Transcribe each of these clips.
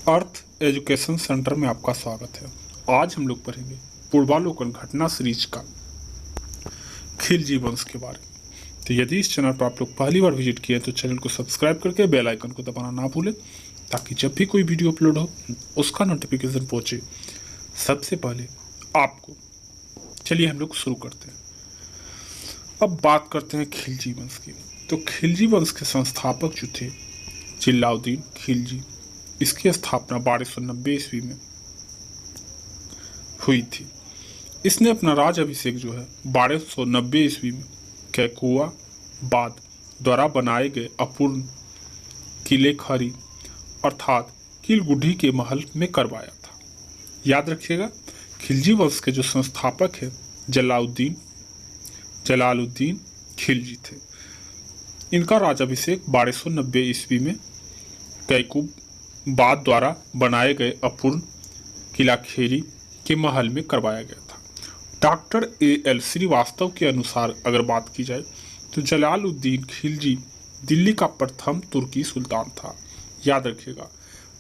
अर्थ education centre में आपका स्वागत है। आज हम लोग पढ़ेंगे पूर्वालोकन घटना सीरीज का खिलजी वंश के बारे में। तो यदि इस चैनल पर आप लोग पहली बार विजिट किए तो चैनल को सब्सक्राइब करके बेल आइकन को दबाना ना भूलें, ताकि जब भी कोई वीडियो अपलोड हो उसका नोटिफिकेशन पहुंचे सबसे पहले आपको। चलिए हम लोग शुरू करते हैं। अब बात करते हैं खिलजी वंश की। तो खिलजी वंश के संस्थापक जो थे जलालुद्दीन खिलजी, इसकी स्थापना 1290 ईस्वी में हुई थी। इसने अपना राज अभिषेक जो है 1290 ईस्वी में कैकुआबाद द्वारा बनाए गए अपूर्ण किले खरी अर्थात किलगुडी के महल में करवाया था। याद रखिएगा, खिलजी वंश के जो संस्थापक है जलालुद्दीन खिलजी थे। इनका राजाभिषेक 1290 ईस्वी में कैकुबाद द्वारा बनाए गए अपूर्ण किला खेरी के महल में करवाया गया था। Doctor A.L. श्रीवास्तव के अनुसार अगर बात की जाए तो जलालुद्दीन खिलजी दिल्ली का प्रथम तुर्की सुल्तान था। याद रखिएगा,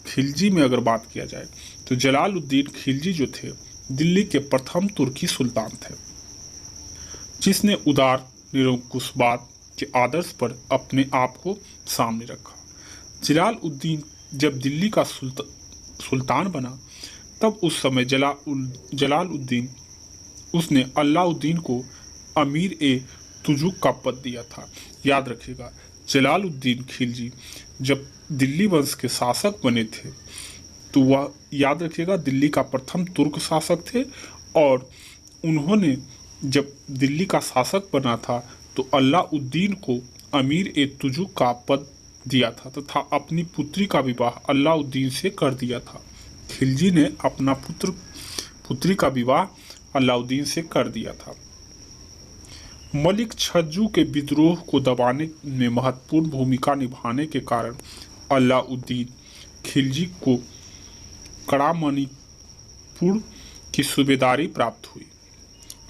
खिलजी में अगर बात किया जाए तो जलालुद्दीन खिलजी जो थे दिल्ली के प्रथम तुर्की सुल्तान थे, जिसने उदार निरंकुशवाद के आदर्श पर अपने आप को सामने रखा। जलालुद्दीन जब दिल्ली का सुल्तान बना तब उस समय जलालुद्दीन उसने अलाउद्दीन को अमीर ए तुजुक का पद दिया था। याद रखिएगा, जलालुद्दीन खिलजी जब दिल्ली वंश के शासक बने थे तो वह, याद रखिएगा, दिल्ली का प्रथम तुर्क शासक थे और उन्होंने जब दिल्ली का शासक बना था तो अलाउद्दीन को अमीर ए तुजुक का पद दिया था तथा अपनी पुत्री का विवाह अलाउद्दीन से कर दिया था। खिलजी ने अपना पुत्री का विवाह अलाउद्दीन से कर दिया था। मलिक छज्जू के विद्रोह को दबाने में महत्वपूर्ण भूमिका निभाने के कारण अलाउद्दीन खिलजी को कड़ामणिपुर की सूबेदारी प्राप्त हुई।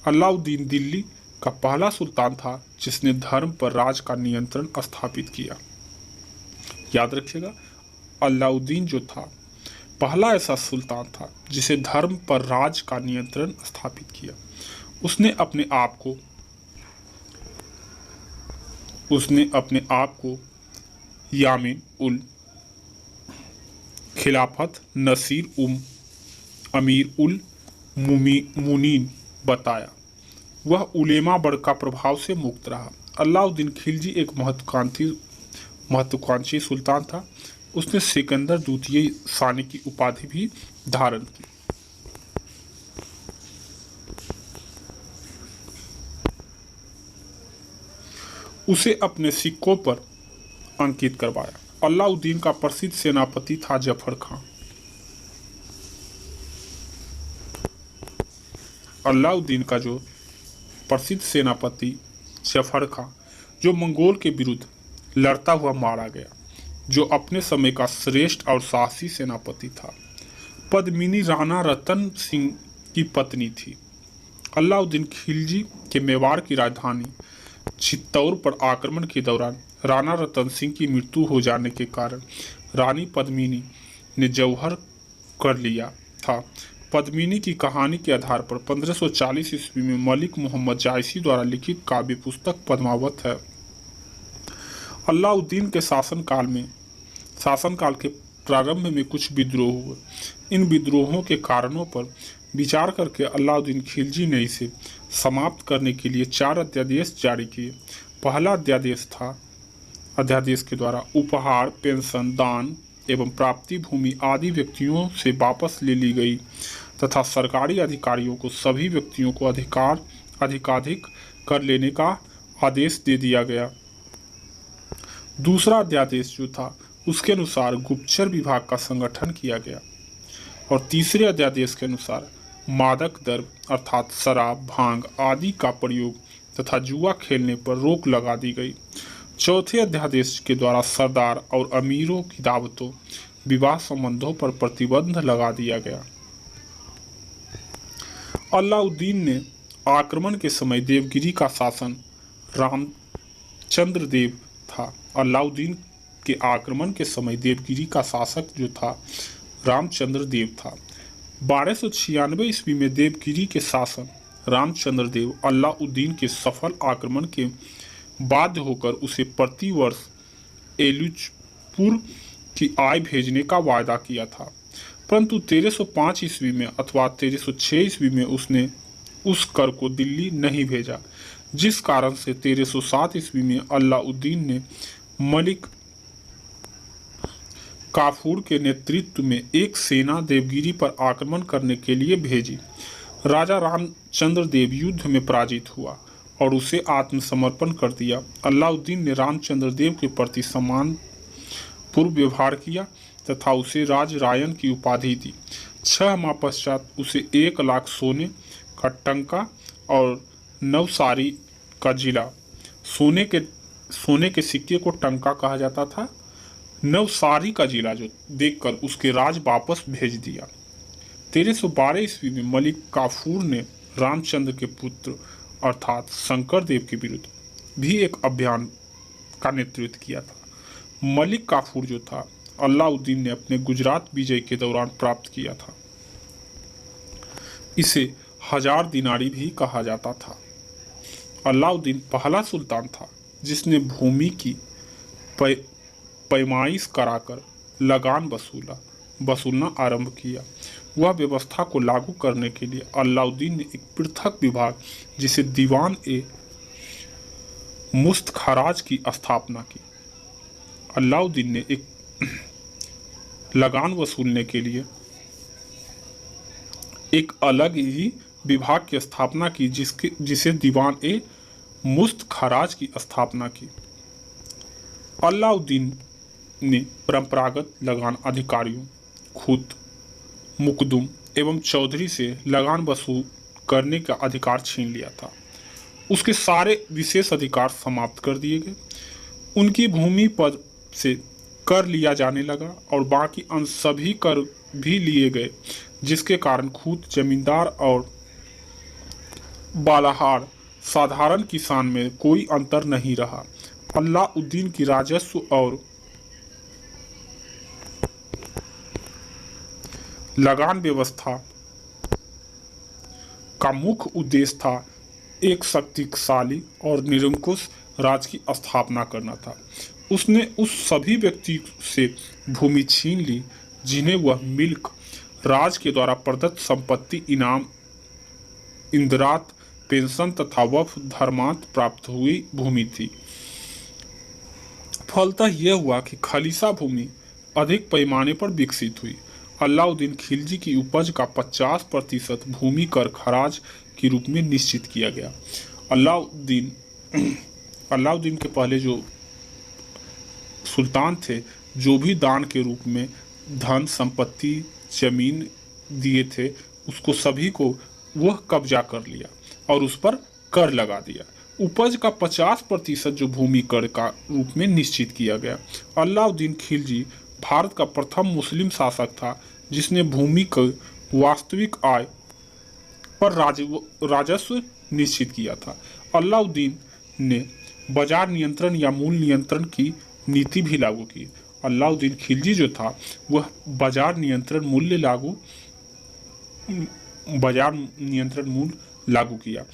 अलाउद्दीन दिल्ली का पहला सुल्तान था जिसने धर्म पर राज का नियंत्रण स्थापित किया। याद रखिएगा, अलाउद्दीन जो था पहला ऐसा सुल्तान था जिसे धर्म पर राज का नियंत्रण स्थापित किया। उसने अपने आप को यामीन उल खिलाफत नसीर अमीर उल मुनीन बताया। वह उलेमा वर्ग का प्रभाव से मुक्त रहा। अलाउद्दीन खिलजी एक महत्वाकांक्षी सुल्तान था। उसने सिकंदर द्वितीय सानी की उपाधि भी धारण की। उसे अपने सिक्कों पर अंकित करवाया। अलाउद्दीन का प्रसिद्ध सेनापति था जफर खां। अलाउद्दीन का जो प्रसिद्ध सेनापति जफर खां, जो मंगोल के विरुद्ध लड़ता हुआ मारा गया, जो अपने समय का श्रेष्ठ और साहसी सेनापति था। पद्मिनी राणा रतन सिंह की पत्नी थी। अलाउद्दीन खिलजी के मेवाड़ की राजधानी चित्तौड़ पर आक्रमण के दौरान राणा रतन सिंह की मृत्यु हो जाने के कारण रानी पद्मिनी ने जौहर कर लिया था। पद्मिनी की कहानी के आधार पर 1540 ईस्वी में मलिक मोहम्मद जायसी द्वारा लिखित काव्य पुस्तक पद्मावत है। अलाउद्दीन के शासनकाल के प्रारंभ में कुछ विद्रोह हुए। इन विद्रोहों के कारणों पर विचार करके अलाउद्दीन खिलजी ने इसे समाप्त करने के लिए 4 अध्यादेश जारी किए। पहला अध्यादेश के द्वारा उपहार, पेंशन, दान एवं प्राप्ति भूमि आदि व्यक्तियों से वापस ले ली गई तथा सरकारी अधिकारियों को सभी व्यक्तियों को अधिकाधिक कर लेने का आदेश दे दिया गया। दूसरा अध्यादेश जो था उसके अनुसार गुप्तचर विभाग का संगठन किया गया और तीसरे अध्यादेश के अनुसार मादक द्रव्य अर्थात शराब, भांग आदि का प्रयोग तथा जुआ खेलने पर रोक लगा दी गई। चौथे अध्यादेश के द्वारा सरदार और अमीरों की दावतों, विवाह संबंधों पर प्रतिबंध लगा दिया गया। अलाउद्दीन ने आक्रमण के समय देवगिरी का शासन रामचंद्र देव था। अलाउद्दीन के आक्रमण के समय देवगिरी का शासक जो था रामचंद्र देव था। 1296 ईस्वी में देवगिरी के शासन रामचंद्र देव अलाउद्दीन के सफल आक्रमण के बाध्य होकर उसे प्रति वर्ष एलुचपुर की आय भेजने का वायदा किया था, परंतु 1305 ईस्वी में अथवा 1306 ईस्वी में उसने उस कर को दिल्ली नहीं भेजा, जिस कारण से 1307 ईस्वी में अलाउद्दीन ने मलिक काफूर के नेतृत्व में एक सेना देवगिरी पर आक्रमण करने के लिए भेजी। राजा रामचंद्र देव युद्ध में पराजित हुआ और उसे आत्मसमर्पण कर दिया। अलाउद्दीन ने रामचंद्र देव के प्रति सम्मान पूर्व व्यवहार किया तथा उसे राजरायन की उपाधि दी। 6 माह पश्चात उसे 1 लाख सोने का टंका और नवसारी का जिला, सोने के सिक्के को टंका कहा जाता था, नवसारी का जिला जो देखकर उसके राज वापस भेज दिया। 1312 ईस्वी में मलिक काफूर ने रामचंद्र के पुत्र अर्थात शंकर देव के विरुद्ध भी एक अभियान का नेतृत्व किया था। मलिक काफूर जो था अलाउद्दीन ने अपने गुजरात विजय के दौरान प्राप्त किया था। इसे 1000 दिनारी भी कहा जाता था। अलाउद्दीन पहला सुल्तान था जिसने भूमि की पैमाइश कराकर लगान वसूलना आरंभ किया। वह व्यवस्था को लागू करने के लिए अलाउद्दीन ने एक पृथक विभाग जिसे दीवान ए मुस्त खराज की स्थापना की। अलाउद्दीन ने एक लगान वसूलने के लिए एक अलग ही विभाग की स्थापना की जिसे दीवान ए मुस्त खराज की स्थापना की। अलाउद्दीन ने परंपरागत लगान अधिकारियों खुद, मुकदुम एवं चौधरी से लगान वसूल करने का अधिकार छीन लिया था। उसके सारे विशेष अधिकार समाप्त कर दिए गए। उनकी भूमि पर से कर लिया जाने लगा और बाकी अन्य सभी कर भी लिए गए, जिसके कारण खुद जमींदार और बालाहार साधारण किसान में कोई अंतर नहीं रहा। अलाउद्दीन की राजस्व और लगान व्यवस्था का मुख्य उद्देश्य था एक शक्तिशाली और निरंकुश राज की स्थापना करना था। उसने उस सभी व्यक्ति से भूमि छीन ली जिन्हें वह मिल्क राज के द्वारा प्रदत्त संपत्ति, इनाम, इंदिरात, पेंशन तथा वफ धर्मांत प्राप्त हुई भूमि थी। फलतः यह हुआ कि खालिसा भूमि अधिक पैमाने पर विकसित हुई। अलाउद्दीन खिलजी की उपज का 50% भूमि कर खराज के रूप में निश्चित किया गया। अलाउद्दीन के पहले जो सुल्तान थे, जो भी दान के रूप में धन, संपत्ति, जमीन दिए थे, उसको सभी को वह कब्जा कर लिया और उस पर कर लगा दिया। उपज का 50% जो भूमि कर का रूप में निश्चित किया गया। अलाउद्दीन खिलजी भारत का प्रथम मुस्लिम शासक था जिसने भूमि की वास्तविक आय पर राजस्व निश्चित किया था। अलाउद्दीन ने बाजार नियंत्रण या मूल्य नियंत्रण की नीति भी लागू की। अलाउद्दीन खिलजी जो था वह बाजार नियंत्रण मूल्य लागू किया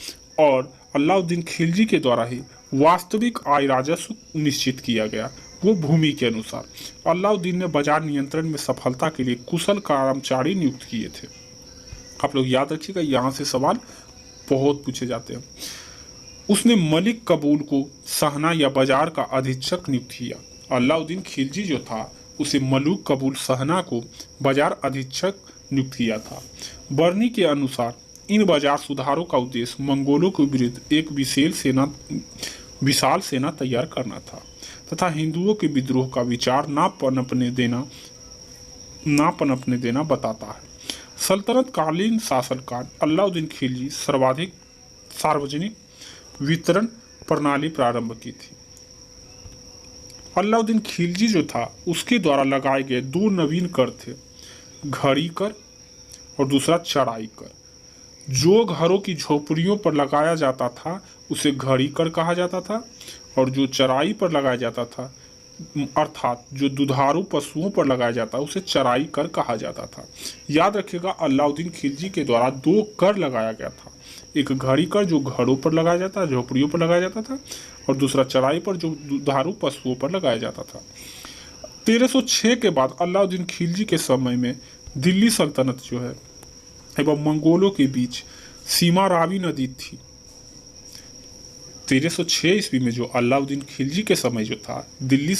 और अलाउद्दीन खिलजी के द्वारा ही वास्तविक आय राजस्व निश्चित किया गया, वो भूमि के अनुसार। अलाउद्दीन ने बाजार नियंत्रण में सफलता के लिए कुशल कर्मचारी नियुक्त किए थे। आप लोग याद रखिएगा, यहाँ से सवाल बहुत पूछे जाते हैं। उसने मलिक कबूल को सहना या बाजार का अधीक्षक नियुक्त किया। अलाउद्दीन खिलजी जो था उसे मलूक कबूल सहना को बाजार अधीक्षक नियुक्त किया था। बर्नी के अनुसार इन बाजार सुधारों का उद्देश्य मंगोलों के विरुद्ध एक विशाल सेना तैयार करना था तथा हिंदुओं के विद्रोह का विचार ना पनपने देना बताता है। सल्तनत कालीन शासनकाल अलाउद्दीन खिलजी सर्वाधिक सार्वजनिक वितरण प्रणाली प्रारंभ की थी। अलाउद्दीन खिलजी जो था उसके द्वारा लगाए गए 2 नवीन कर थे, घड़ी कर और दूसरा चराई कर। जो घरों की झोपड़ियों पर लगाया जाता था उसे घड़ी कर कहा जाता था और जो चराई पर लगाया जाता था अर्थात जो दुधारू पशुओं पर लगाया जाता है उसे चराई कर कहा जाता था। याद रखिएगा, अलाउद्दीन खिलजी के द्वारा 2 कर लगाया गया था। एक घड़ी कर जो घरों पर लगाया जाता है, झोपड़ियों पर लगाया जाता था, और दूसरा चराई पर जो दुधारू पशुओं पर लगाया जाता था। 1306 के बाद अलाउद्दीन खिलजी के समय में दिल्ली सल्तनत जो है एवं मंगोलों के बीच सीमा रावी नदी थी। 1306 ईस्वी में जो अलाउद्दीन खिलजी के समय जो था, दिल्ली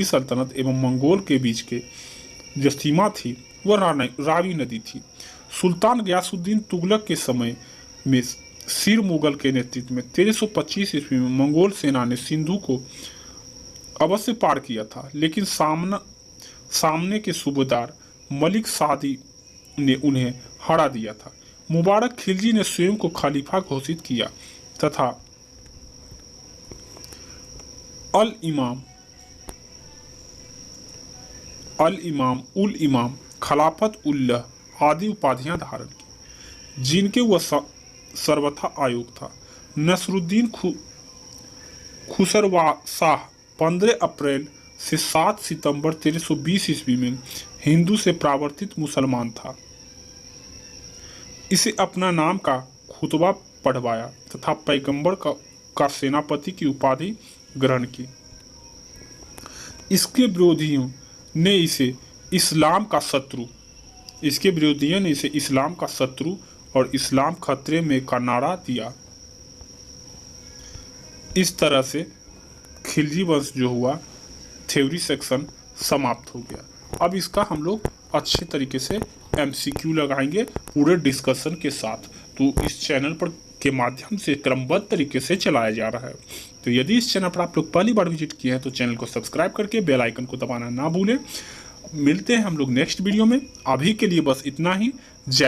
सल्तनत एवं मंगोल के बीच के जो सीमा थी वह रावी नदी थी। सुल्तान गयासुद्दीन तुगलक के समय में सिर मुगल के नेतृत्व में 1325 ईस्वी में मंगोल सेना ने सिंधु को अवश्य पार किया था, लेकिन सामने के सूबेदार मलिक सादी ने उन्हें हरा दिया था। मुबारक खिलजी ने स्वयं को खलीफा घोषित किया तथा अल इमाम उल इमाम खिलाफत उल्लाह आदि उपाधियां धारण की, जिनके वह सर्वथा आयोग था। नसरुद्दीन खुसरवा शाह 15 अप्रैल से 7 सितंबर 1320 ईस्वी में हिंदू से प्रावर्तित मुसलमान था। इसे अपना नाम का खुतबा पढ़वाया तथा पैगंबर का सेनापति की उपाधि ग्रहण की। इसके विरोधियों ने इसे इस्लाम का शत्रु और इस्लाम खतरे में का नारा दिया। इस तरह से खिलजी वंश जो हुआ थ्योरी सेक्शन समाप्त हो गया। अब इसका हम लोग अच्छे तरीके से MCQ लगाएंगे पूरे डिस्कशन के साथ। तो इस चैनल पर के माध्यम से क्रमबद्ध तरीके से चलाया जा रहा है। तो यदि इस चैनल पर आप लोग पहली बार विजिट किए हैं तो चैनल को सब्सक्राइब करके बेल आइकन को दबाना ना भूलें। मिलते हैं हम लोग नेक्स्ट वीडियो में। अभी के लिए बस इतना ही। जय